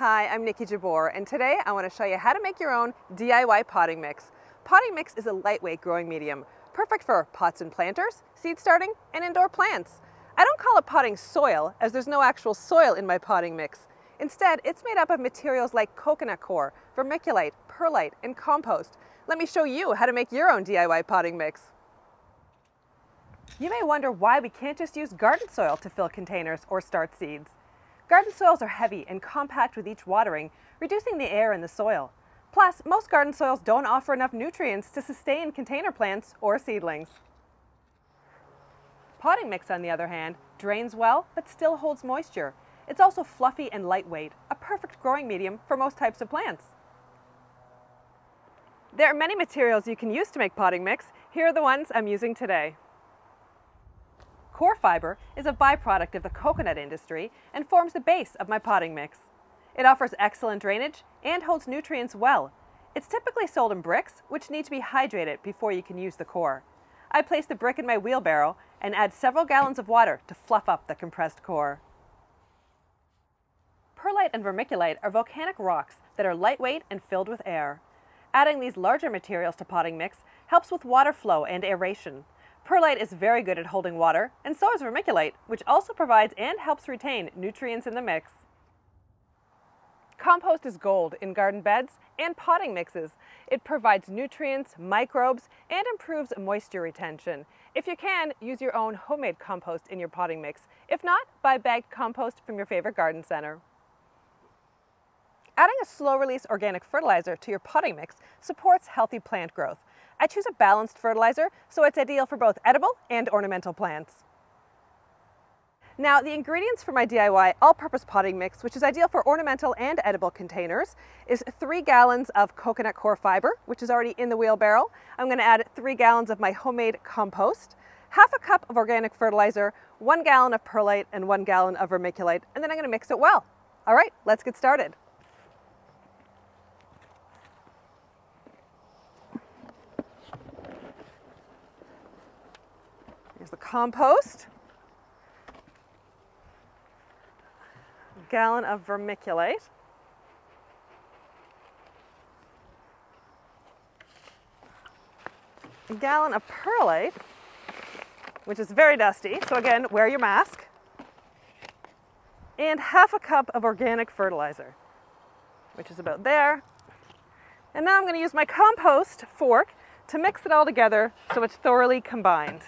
Hi, I'm Nikki Jabor, and today I want to show you how to make your own DIY potting mix. Potting mix is a lightweight growing medium, perfect for pots and planters, seed starting, and indoor plants. I don't call it potting soil, as there's no actual soil in my potting mix. Instead, it's made up of materials like coconut coir, vermiculite, perlite, and compost. Let me show you how to make your own DIY potting mix. You may wonder why we can't just use garden soil to fill containers or start seeds. Garden soils are heavy and compact with each watering, reducing the air in the soil. Plus, most garden soils don't offer enough nutrients to sustain container plants or seedlings. Potting mix, on the other hand, drains well but still holds moisture. It's also fluffy and lightweight, a perfect growing medium for most types of plants. There are many materials you can use to make potting mix. Here are the ones I'm using today. Coir fiber is a byproduct of the coconut industry and forms the base of my potting mix. It offers excellent drainage and holds nutrients well. It's typically sold in bricks, which need to be hydrated before you can use the coir. I place the brick in my wheelbarrow and add several gallons of water to fluff up the compressed coir. Perlite and vermiculite are volcanic rocks that are lightweight and filled with air. Adding these larger materials to potting mix helps with water flow and aeration. Perlite is very good at holding water, and so is vermiculite, which also provides and helps retain nutrients in the mix. Compost is gold in garden beds and potting mixes. It provides nutrients, microbes, and improves moisture retention. If you can, use your own homemade compost in your potting mix. If not, buy bagged compost from your favorite garden center. Adding a slow-release organic fertilizer to your potting mix supports healthy plant growth. I choose a balanced fertilizer, so it's ideal for both edible and ornamental plants. Now, the ingredients for my DIY all-purpose potting mix, which is ideal for ornamental and edible containers, is 3 gallons of coconut coir fiber, which is already in the wheelbarrow. I'm going to add 3 gallons of my homemade compost, half a cup of organic fertilizer, 1 gallon of perlite, and 1 gallon of vermiculite, and then I'm going to mix it well. All right, let's get started. Here's the compost, a gallon of vermiculite, a gallon of perlite, which is very dusty, so again, wear your mask, and half a cup of organic fertilizer, which is about there. And now I'm going to use my compost fork to mix it all together so it's thoroughly combined.